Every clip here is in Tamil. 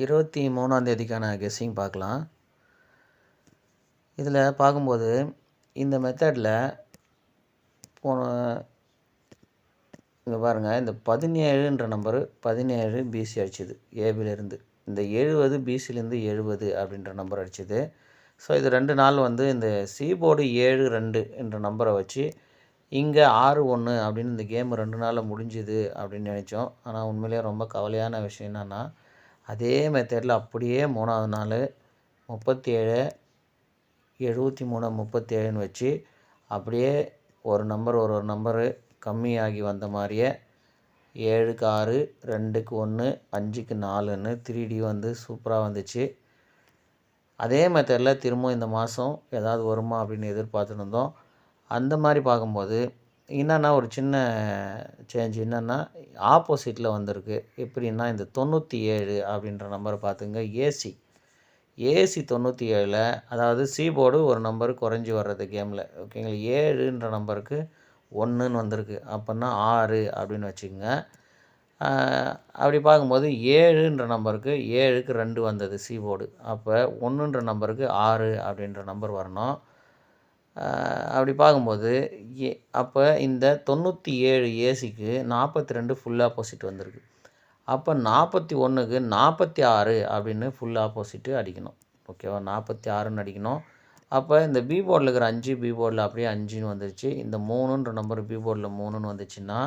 23ஆம் தேதிக்கான கெஸ்ஸிங் பார்க்கலாம். இதில் பார்க்கும்போது இந்த மெத்தடில் போன இங்கே பாருங்கள், இந்த 17ன்ற நம்பரு 17 பிசி அடிச்சுது ஏபிலேருந்து. இந்த 70 பிசிலேருந்து 70 அப்படின்ற நம்பர் அடிச்சுது. ஸோ இது 2 நாள் வந்து இந்த சி போர்டு 72 என்ற நம்பரை வச்சு இங்கே 61 அப்படின்னு இந்த கேம் 2 நாளில் முடிஞ்சுது அப்படின்னு நினச்சோம். ஆனால் உண்மையிலேயே ரொம்ப கவலையான விஷயம் என்னென்னா, அதே மெத்தடில் அப்படியே 3ஆவது நாள் 37 73 37ன்னு வச்சு அப்படியே ஒரு நம்பரு கம்மியாகி வந்த மாதிரியே 7க்கு 6 2க்கு 1 5க்கு 4ன்னு 3D வந்து சூப்பராக வந்துச்சு. அதே மெத்தடில் திரும்பவும் இந்த மாதம் ஏதாவது வருமா அப்படின்னு எதிர்பார்த்துட்டு இருந்தோம். அந்த மாதிரி பார்க்கும்போது என்னென்னா ஒரு சின்ன சேஞ்ச் என்னென்னா ஆப்போசிட்டில் வந்திருக்கு. எப்படின்னா இந்த 97 அப்படின்ற நம்பரை பார்த்துங்க. ஏசி 97ல் அதாவது சி போர்டு ஒரு நம்பரு குறைஞ்சி வர்றது கேமில், ஓகேங்களா. 7ன்ற நம்பருக்கு 1ன்னு வந்திருக்கு. அப்போன்னா 6 அப்படின்னு வச்சுக்கோங்க. அப்படி பார்க்கும்போது 7ன்ற நம்பருக்கு 7க்கு 2 வந்தது சி போர்டு. அப்போ 1ன்ற நம்பருக்கு 6 அப்படின்ற நம்பர் வரணும். அப்படி பார்க்கும்போது அப்போ இந்த 97 ஏசிக்கு 42 ஃபுல் ஆப்போசிட் வந்திருக்கு. அப்போ 41க்கு 46 அப்படின்னு ஃபுல் ஆப்போசிட்டு அடிக்கணும், ஓகேவா. 46ன்னு அடிக்கணும். அப்போ இந்த பி போர்டில் இருக்கிற 5 பி போர்டில் அப்படியே 5ன்னு வந்துருச்சு. இந்த 3ன்ற நம்பர் பி போர்டில் 3ன்னு வந்துச்சுன்னா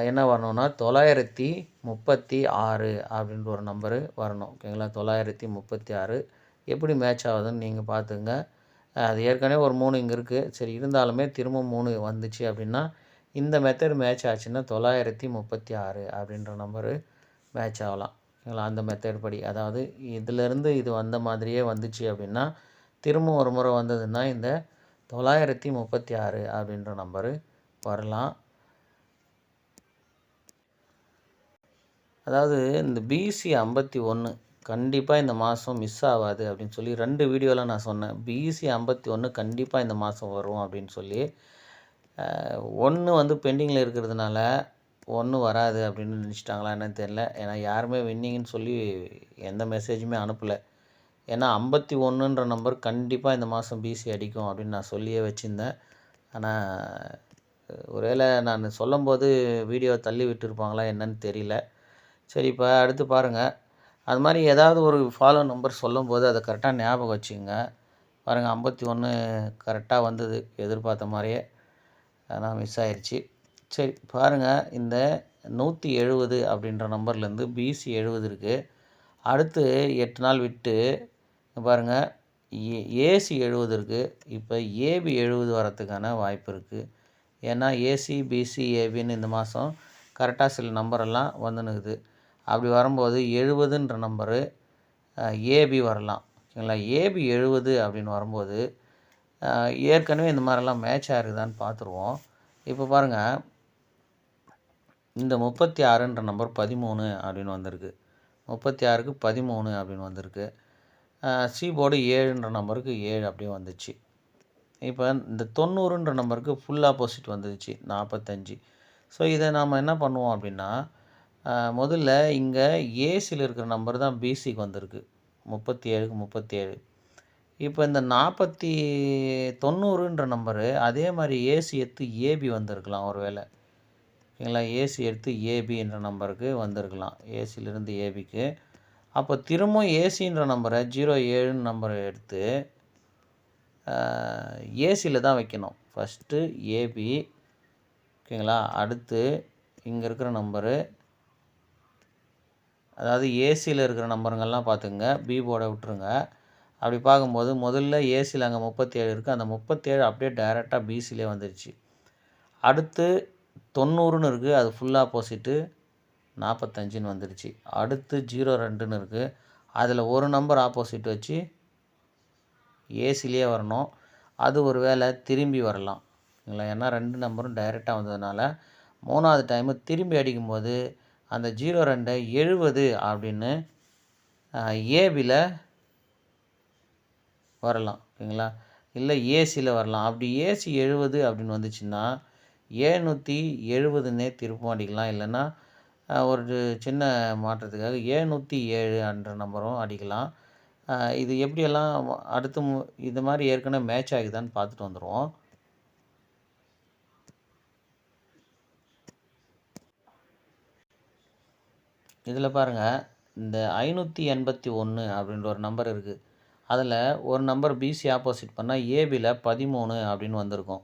என்ன வரணும்னா 936 அப்படின்ற ஒரு நம்பரு வரணும், ஓகேங்களா. 936 எப்படி மேட்ச் ஆகுதுன்னு நீங்கள் பார்த்துங்க. அது ஏற்கனவே ஒரு 3 இங்கே இருக்குது. சரி, இருந்தாலுமே திரும்ப 3 வந்துச்சு அப்படின்னா இந்த மெத்தட் மேட்ச் ஆச்சுன்னா 936 அப்படின்ற நம்பரு மேட்ச் ஆகலாம், ஓகேங்களா. அந்த மெத்தட் படி, அதாவது இதிலேருந்து இது வந்த மாதிரியே வந்துச்சு அப்படின்னா திரும்ப ஒரு முறை வந்ததுன்னா இந்த 936 அப்படின்ற நம்பரு வரலாம். அதாவது இந்த பிசி 51 கண்டிப்பாக இந்த மாதம் மிஸ் ஆகாது அப்படின்னு சொல்லி 2 வீடியோவில் நான் சொன்னேன். பிசி 51 கண்டிப்பாக இந்த மாதம் வரும் அப்படின்னு சொல்லி. 1 வந்து பெண்டிங்கில் இருக்கிறதுனால 1 வராது அப்படின்னு நினச்சிட்டாங்களா என்னன்னு தெரில. ஏன்னா யாருமே வின்னிங்னு சொல்லி எந்த மெசேஜுமே அனுப்பலை. ஏன்னா 51ன்ற நம்பர் கண்டிப்பாக இந்த மாதம் பிசி அடிக்கும் அப்படின்னு நான் சொல்லியே வச்சுருந்தேன். ஆனால் ஒருவேளை நான் சொல்லும்போது வீடியோ தள்ளி விட்டுருப்பாங்களா என்னன்னு தெரியல. சரி, இப்போ அடுத்து பாருங்கள். அது மாதிரி ஏதாவது ஒரு ஃபாலோ நம்பர் சொல்லும்போது அதை கரெக்டாக ஞாபகம் வச்சுங்க. பாருங்கள், 51 கரெக்டாக வந்தது எதிர்பார்த்த மாதிரியே. ஆனால் மிஸ் ஆயிடுச்சு. சரி பாருங்கள், இந்த 170 அப்படின்ற நம்பர்லேருந்து பிசி 70 இருக்குது. அடுத்து 8 நாள் விட்டு பாருங்கள் ஏசி 70 இருக்குது. இப்போ ஏபி 70 வரத்துக்கான வாய்ப்பு இருக்குது. ஏன்னா ஏசி பிசி ஏபின்னு இந்த மாதம் கரெக்டாக சில நம்பரெல்லாம் வந்துன்னுக்குது. அப்படி வரும்போது 70ன்ற நம்பரு ஏபி வரலாம், ஓகேங்களா. ஏபி 70 அப்படின்னு வரும்போது ஏற்கனவே இந்த மாதிரிலாம் மேட்ச் ஆகிருக்குதான்னு பார்த்துருவோம். இப்போ பாருங்கள், இந்த 36ன்ற நம்பர் 13 அப்படின்னு வந்திருக்கு. 36க்கு 13 அப்படின்னு வந்திருக்கு. சி போர்டு 7ன்ற நம்பருக்கு 7 அப்படியே வந்துச்சு. இப்போ இந்த 90ன்ற நம்பருக்கு ஃபுல் ஆப்போசிட் வந்துடுச்சு 45. ஸோ இதை நாம் என்ன பண்ணுவோம் அப்படின்னா, முதல்ல இங்கே ஏசியில் இருக்கிற நம்பர் தான் பிசிக்கு வந்திருக்கு 37க்கு 37. இப்போ இந்த 90ன்ற நம்பரு அதே மாதிரி ஏசி எடுத்து ஏபி வந்திருக்கலாம் ஒரு வேளை, ஓகேங்களா. ஏசி எடுத்து ஏபி என்ற நம்பருக்கு வந்திருக்கலாம், ஏசியிலிருந்து ஏபிக்கு. அப்போ திரும்ப ஏசின்ற நம்பரை 07ன்னு நம்பரை எடுத்து ஏசியில் தான் வைக்கணும். ஃபஸ்ட்டு ஏபி, ஓகேங்களா. அடுத்து இங்கே இருக்கிற நம்பரு, அதாவது ஏசியில் இருக்கிற நம்பருங்கள்லாம் பார்த்துங்க, பி போர்டை விட்டுருங்க. அப்படி பார்க்கும்போது முதல்ல ஏசியில் அங்கே 37 இருக்குது. அந்த 37 அப்படியே டைரெக்டாக பிசிலே வந்துடுச்சு. அடுத்து 90ன்னு இருக்குது, அது ஃபுல் ஆப்போசிட்டு 45ன்னு வந்துடுச்சு. அடுத்து 02ன்னு இருக்குது, அதில் ஒரு நம்பர் ஆப்போசிட் வச்சு ஏசிலே வரணும். அது ஒரு வேளை திரும்பி வரலாம், இல்லை. ஏன்னா 2 நம்பரும் டைரெக்டாக வந்ததுனால 3ஆவது டைமு திரும்பி அடிக்கும்போது அந்த 02 70 அப்படின்னு ஏபியில் வரலாம், ஓகேங்களா. இல்லை ஏசியில் வரலாம். அப்படி ஏசி 70 அப்படின்னு வந்துச்சுன்னா 770ன்னே திருப்பம் அடிக்கலாம். இல்லைன்னா ஒரு சின்ன மாற்றத்துக்காக 707 என்ற நம்பரும் அடிக்கலாம். இது எப்படியெல்லாம் அடுத்து இது மாதிரி ஏற்கனவே மேட்ச் ஆகுதான்னு பார்த்துட்டு வந்துடுவோம். இதில் பாருங்கள், இந்த 581 அப்படின்ற ஒரு நம்பர் இருக்குது. அதில் ஒரு நம்பர் பிசி ஆப்போசிட் பண்ணால் ஏபியில் 13 அப்படின்னு வந்திருக்கும்.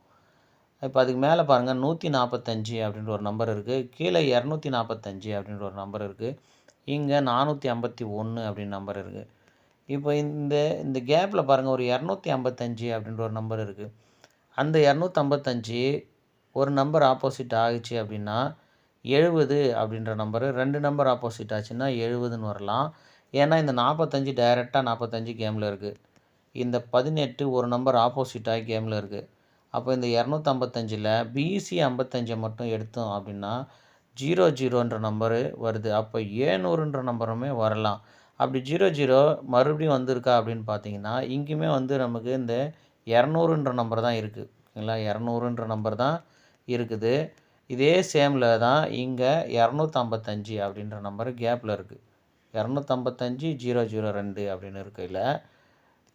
இப்போ அதுக்கு மேலே பாருங்கள் 145 அப்படின்ற ஒரு நம்பர் இருக்குது. கீழே 245 அப்படின்ற ஒரு நம்பர் இருக்குது. இங்கே 451 அப்படின்னு நம்பர் இருக்குது. இப்போ இந்த இந்த கேப்பில் பாருங்கள் ஒரு 255 அப்படின்ற ஒரு நம்பர் இருக்குது. அந்த 255 ஒரு நம்பர் ஆப்போசிட் ஆகிச்சு அப்படின்னா 70 அப்படின்ற நம்பரு 2 நம்பர் ஆப்போசிட் ஆச்சுன்னா 70ன்னு வரலாம். ஏன்னா இந்த 45 டைரெக்டாக 45 கேமில் இருக்குது. இந்த 18 ஒரு நம்பர் ஆப்போசிட் ஆகி கேமில் இருக்குது. அப்போ இந்த 255ல் பிசி 55 மட்டும் எடுத்தோம் அப்படின்னா 00ன்ற நம்பரு வருது. அப்போ 700ன்ற நம்பருமே வரலாம். அப்படி 00 மறுபடியும் வந்திருக்கா அப்படின்னு பார்த்தீங்கன்னா இங்கேயுமே வந்து நமக்கு இந்த 200ன்ற நம்பர் தான் இருக்குது. ஓகேங்களா, 200ன்ற நம்பர் தான் இருக்குது. இதே சேமில் தான் இங்கே 255 அப்படின்ற நம்பர் கேப்பில் இருக்குது. 255 002 அப்படின்னு இருக்கையில்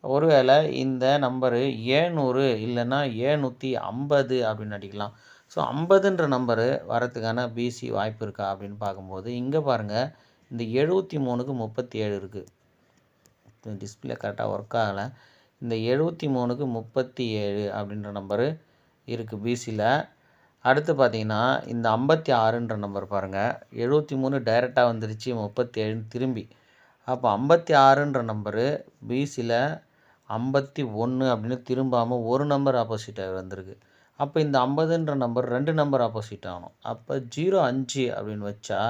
ஒருவேளை இந்த நம்பரு 700 இல்லைன்னா 750 அப்படின்னு அடிக்கலாம். ஸோ 50ன்ற நம்பரு வரத்துக்கான பிசி வாய்ப்பு இருக்கா அப்படின்னு பார்க்கும்போது இங்கே பாருங்கள், இந்த 73க்கு 37 இருக்குது. டிஸ்பிளே கரெக்டாக ஒர்க் ஆகலை. இந்த 73க்கு 37 அப்படின்ற நம்பரு இருக்குது பிசியில். அடுத்து பார்த்தீங்கன்னா இந்த 56ன்ற நம்பர் பாருங்கள், 73 டைரெக்டாக வந்துருச்சு, 37 திரும்பி. அப்போ 56ன்ற நம்பரு பிசியில் 51 அப்படின்னு திரும்பாமல் ஒரு நம்பர் ஆப்போசிட்டாக வந்திருக்கு. அப்போ இந்த 50ன்ற நம்பர் 2 நம்பர் ஆப்போசிட் ஆகணும். அப்போ 05 அப்படின்னு வச்சா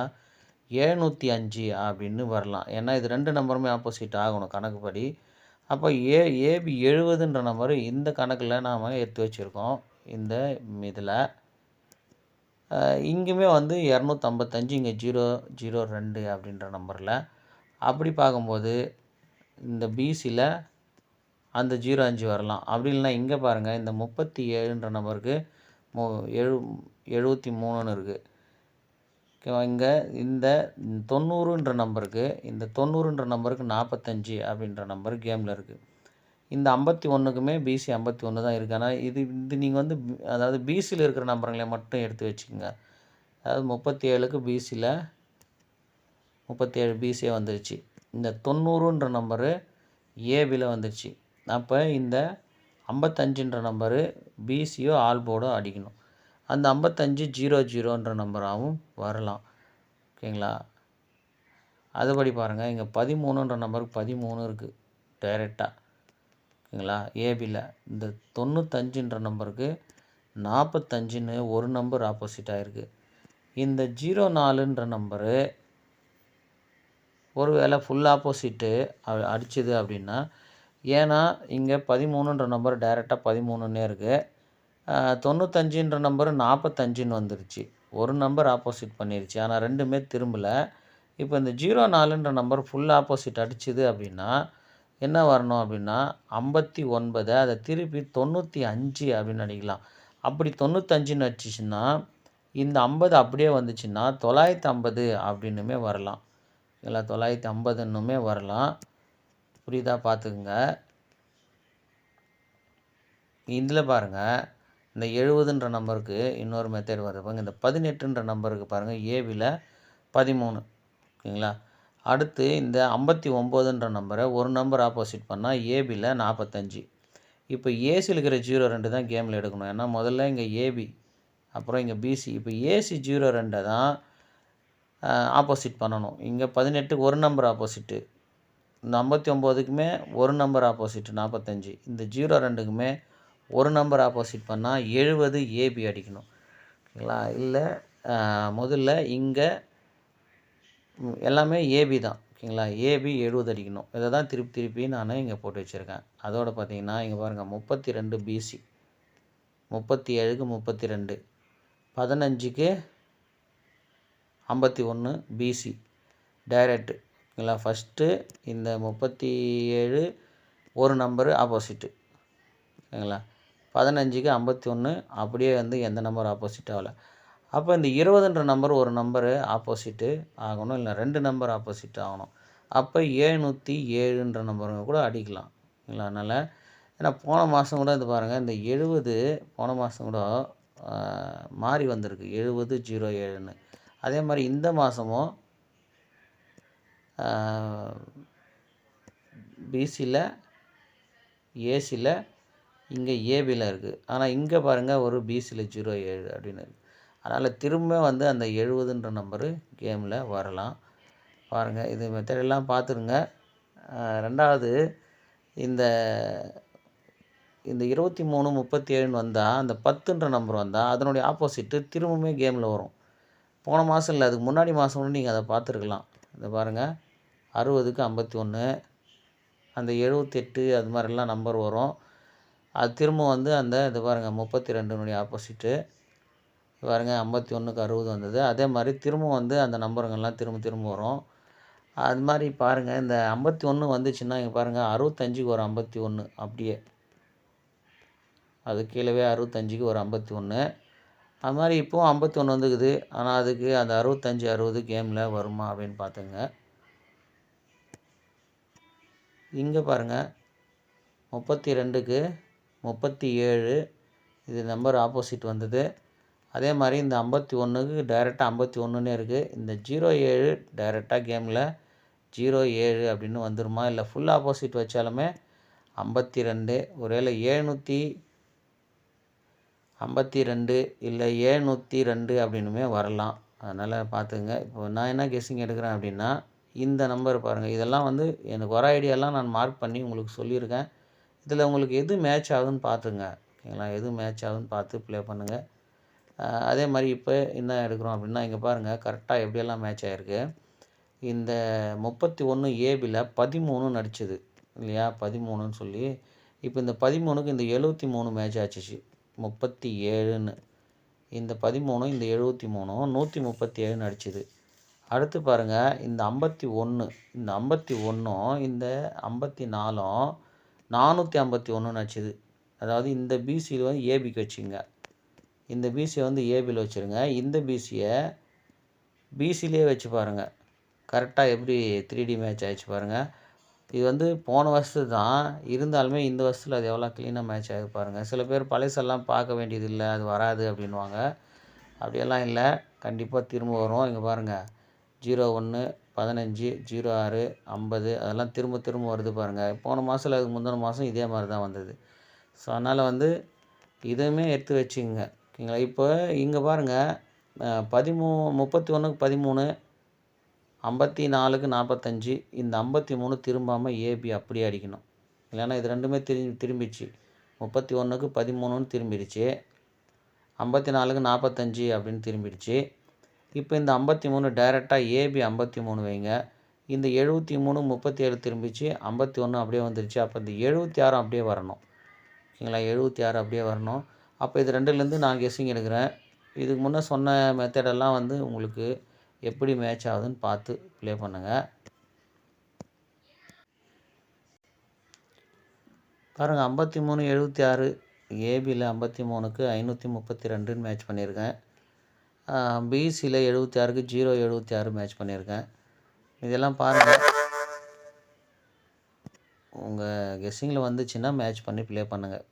705 அப்படின்னு வரலாம். ஏன்னா இது 2 நம்பருமே ஆப்போசிட் ஆகணும் கணக்குப்படி. அப்போ ஏபி 70ன்ற நம்பர் இந்த கணக்கில் நாம் எடுத்து வச்சுருக்கோம். இந்த இதில் இங்கேயுமே வந்து 255, இங்கே 002 அப்படின்ற நம்பரில். அப்படி பார்க்கும்போது இந்த பிசியில் அந்த 05 வரலாம். அப்படி இல்லைனா இங்கே பாருங்கள், இந்த 37ன்ற நம்பருக்கு 73ன்னு இருக்குது. ஓகேவா, இங்கே இந்த 90ன்ற நம்பருக்கு 45 அப்படின்ற நம்பர் கேமில் இருக்குது. இந்த 51க்குமே பிசி 51 தான் இருக்குது. ஆனால் இது நீங்கள் வந்து அதாவது பிசியில் இருக்கிற நம்பருங்களை மட்டும் எடுத்து வச்சுக்கோங்க. அதாவது 37க்கு பிசியில் 37 பிசியே வந்துருச்சு. இந்த 90ன்ற நம்பரு ஏபியில் வந்துருச்சு. அப்போ இந்த 55ன்ற நம்பரு பிசியோ ஆல்போர்டோ அடிக்கணும். அந்த 55 00ன்ற நம்பராகவும் வரலாம். ஓகேங்களா, அதுபடி பாருங்கள், இங்கே 13ன்ற நம்பருக்கு 13 இருக்குது டைரெக்டாக. ஓகேங்களா, ஏபியில் இந்த 95ன்ற நம்பருக்கு 45ன்னு ஒரு நம்பர் ஆப்போசிட் ஆகிருக்கு. இந்த 04ன்ற நம்பரு ஒரு வேளை ஃபுல் ஆப்போசிட்டு அடிச்சுது அப்படின்னா, ஏன்னா இங்கே 13ன்ற நம்பர் டைரெக்டாக 13ன்னே இருக்குது. 95ன்ற நம்பரு 45ன்னு வந்துருச்சு. ஒரு நம்பர் ஆப்போசிட் பண்ணிருச்சு. ஆனால் ரெண்டுமே திரும்பலை. இப்போ இந்த 04ன்ற நம்பர் ஃபுல் ஆப்போசிட் அடிச்சுது அப்படின்னா என்ன வரணும் அப்படின்னா 59 அதை திருப்பி 95 அப்படின்னு அடிக்கலாம். அப்படி 95ன்னு அடிச்சிச்சின்னா இந்த 50 அப்படியே வந்துச்சுன்னா 950 அப்படின்னுமே வரலாம். இல்லை 950ன்னுமே வரலாம். புரியுதா, பார்த்துக்குங்க. இதில் பாருங்கள், இந்த 70ன்ற நம்பருக்கு இன்னொரு மெத்தட் வருது. இந்த 18ன்ற நம்பருக்கு பாருங்கள், ஏபியில் 13. ஓகேங்களா, அடுத்து இந்த 59ன்ற நம்பரை ஒரு நம்பர் ஆப்போசிட் பண்ணால் ஏபியில் 45. இப்போ ஏசியில் இருக்கிற 02 தான் கேமில் எடுக்கணும். ஏன்னா முதல்ல இங்கே ஏபி, அப்புறம் இங்கே பிசி. இப்போ ஏசி 02 தான் ஆப்போசிட் பண்ணணும். இங்கே 18க்கு ஒரு நம்பர் ஆப்போசிட்டு, இந்த 59க்குமே ஒரு நம்பர் ஆப்போசிட் 45. இந்த 02க்குமே ஒரு நம்பர் ஆப்போசிட் பண்ணால் 70 ஏபி அடிக்கணும். ஓகேங்களா, இல்லை முதல்ல இங்கே எல்லாமே ஏபி தான். ஓகேங்களா, ஏபி 70 அடிக்கணும். இதை தான் திருப்பி நான் இங்கே போட்டு வச்சுருக்கேன். அதோடு பார்த்தீங்கன்னா இங்கே பாருங்கள், 32 பிசி, 37க்கு 32, 15க்கு 51 பிசி டைரெக்டு. ஓகேங்களா, ஃபஸ்ட்டு இந்த 37 ஒரு நம்பரு ஆப்போசிட்டு. ஓகேங்களா, 15க்கு 51 அப்படியே வந்து எந்த நம்பர் ஆப்போசிட் ஆகலை. அப்போ இந்த 20ன்ற நம்பர் ஒரு நம்பரு ஆப்போசிட்டு ஆகணும், இல்லை 2 நம்பர் ஆப்போசிட் ஆகணும். அப்போ 707ன்ற நம்பருங்க கூட அடிக்கலாம். இல்லைங்களா? அதனால் ஏன்னா போன மாதம் கூட இது பாருங்கள், இந்த 70 போன மாதம் கூட மாறி வந்திருக்கு 7007ன்னு. அதே மாதிரி இந்த மாதமும் பிசியில் ஏசியில் இங்கே ஏபியில் இருக்குது. ஆனால் இங்கே பாருங்கள் ஒரு பிசியில் 07 அப்படின்னு இருக்குது. அதனால் திரும்ப வந்து அந்த 70ன்ற நம்பரு கேமில் வரலாம். பாருங்கள், இது மெத்தடெல்லாம் பார்த்துருங்க. ரெண்டாவது, இந்த இந்த 23, 37ன்னு வந்தால் அந்த 10ன்ற நம்பர் வந்தால் அதனுடைய ஆப்போசிட்டு திரும்பவுமே கேமில் வரும். போன மாதம் இல்லை, அதுக்கு முன்னாடி மாதம் கூட நீங்கள் அதை பார்த்துருக்கலாம். இதை பாருங்கள், 60க்கு 51, அந்த 78 அது மாதிரிலாம் நம்பர் வரும். அது திரும்ப வந்து அந்த இது பாருங்கள் 32னுடைய ஆப்போசிட்டு பாருங்கள், 51க்கு 60 வந்தது. அதே மாதிரி திரும்ப வந்து அந்த நம்பருங்கள்லாம் திரும்ப வரும். அது மாதிரி பாருங்கள், இந்த 51 வந்துச்சுன்னா இங்கே பாருங்கள் 65க்கு ஒரு 51 அப்படியே, அது கீழவே 65க்கு ஒரு 51. அது மாதிரி இப்போவும் 51 வந்துக்குது. ஆனால் அதுக்கு அந்த 65, 60 கேமில் வருமா அப்படின்னு பார்த்துங்க. இங்கே பாருங்கள் 32க்கு 37 இது நம்பர் ஆப்போசிட் வந்தது. அதே மாதிரி இந்த 51க்கு டைரெக்டாக 51ன்னே இருக்குது. இந்த 07 டைரெக்டாக கேமில் 07 அப்படின்னு வந்துருமா, இல்லை ஃபுல் ஆப்போசிட் வச்சாலுமே 52, ஒருவேளை 752 இல்லை 702 அப்படின்னுமே வரலாம். அதனால் பார்த்துங்க. இப்போ நான் என்ன கெஸ்ஸிங் எடுக்கிறேன் அப்படின்னா, இந்த நம்பர் பாருங்கள், இதெல்லாம் வந்து எனக்கு வர ஐடியாலாம் நான் மார்க் பண்ணி உங்களுக்கு சொல்லியிருக்கேன். இதில் உங்களுக்கு எது மேட்ச் ஆகுதுன்னு பார்த்துங்க. ஓகேங்களா? எது மேட்ச் ஆகுதுன்னு பார்த்து ப்ளே பண்ணுங்கள். அதே மாதிரி இப்போ என்ன எடுக்கிறோம் அப்படின்னா, இங்கே பாருங்கள் கரெக்டாக எப்படியெல்லாம் மேட்ச் ஆகிருக்கு. இந்த 31 ஏபியில் 13 அடிச்சது இல்லையா, 13ன்னு சொல்லி. இப்போ இந்த 13க்கு இந்த 73 மேட்ச் ஆச்சிச்சு, 37ன்னு. இந்த 13 இந்த 73 137ன்னு அடிச்சுது. அடுத்து பாருங்கள், இந்த 51 இந்த 51 இந்த 54 451ன்னு அடிச்சுது. அதாவது இந்த பிசியில் வந்து ஏபிக்கு வச்சுங்க, இந்த பிசியை வந்து ஏபியில் வச்சுருங்க. இந்த பிசியை பிசிலே வச்சு பாருங்கள், கரெக்டாக எப்படி 3D மேட்ச் ஆகிடுச்சு பாருங்கள். இது வந்து போன வருஷத்து தான், இருந்தாலுமே இந்த வருஷத்தில் அது எவ்வளோ க்ளீனாக மேட்ச் ஆகுது பாருங்கள். சில பேர் பழசெல்லாம் பார்க்க வேண்டியது இல்லை, அது வராது அப்படின்வாங்க. அப்படியெல்லாம் இல்லை, கண்டிப்பாக திரும்ப வரும். இங்கே பாருங்கள் 01, 15, 06, 50 அதெல்லாம் திரும்ப வருது பாருங்கள். போன மாதத்தில் அதுக்கு முந்தின மாதம் இதே மாதிரி தான் வந்தது. ஸோ அதனால் வந்து இதுவுமே எடுத்து வச்சுங்க. ஓகேங்களா? இப்போ இங்கே பாருங்கள் 31க்கு 13, 54க்கு 45, இந்த 53 திரும்பாமல் ஏபி அப்படியே அடிக்கணும். இல்லைன்னா இது ரெண்டுமே திரும்பிச்சு. 31க்கு 13ன்னு திரும்பிடுச்சு, 54க்கு 45 அப்படின்னு திரும்பிடுச்சு. இப்போ இந்த 53 டைரெக்டாக ஏபி 53 வைங்க. இந்த 73 37 திரும்பிச்சு, 51 அப்படியே வந்துருச்சு. அப்போ இந்த 76 அப்படியே வரணும். ஓகேங்களா? 76 அப்படியே வரணும். அப்போ இது ரெண்டுலேருந்து நான் கெஸ்ஸிங் எடுக்கிறேன். இதுக்கு முன்னே சொன்ன மெத்தடெல்லாம் வந்து உங்களுக்கு எப்படி மேட்ச் ஆகுதுன்னு பார்த்து ப்ளே பண்ணுங்கள். பாருங்கள் 53 76 ஏபியில் 53க்கு 532ன்னு மேட்ச் பண்ணியிருக்கேன். பிசியில் 76க்கு 076 மேட்ச் பண்ணியிருக்கேன். இதெல்லாம் பாருங்கள், உங்கள் கெஸ்ஸிங்கில் வந்துச்சுன்னா மேட்ச் பண்ணி ப்ளே பண்ணுங்கள்.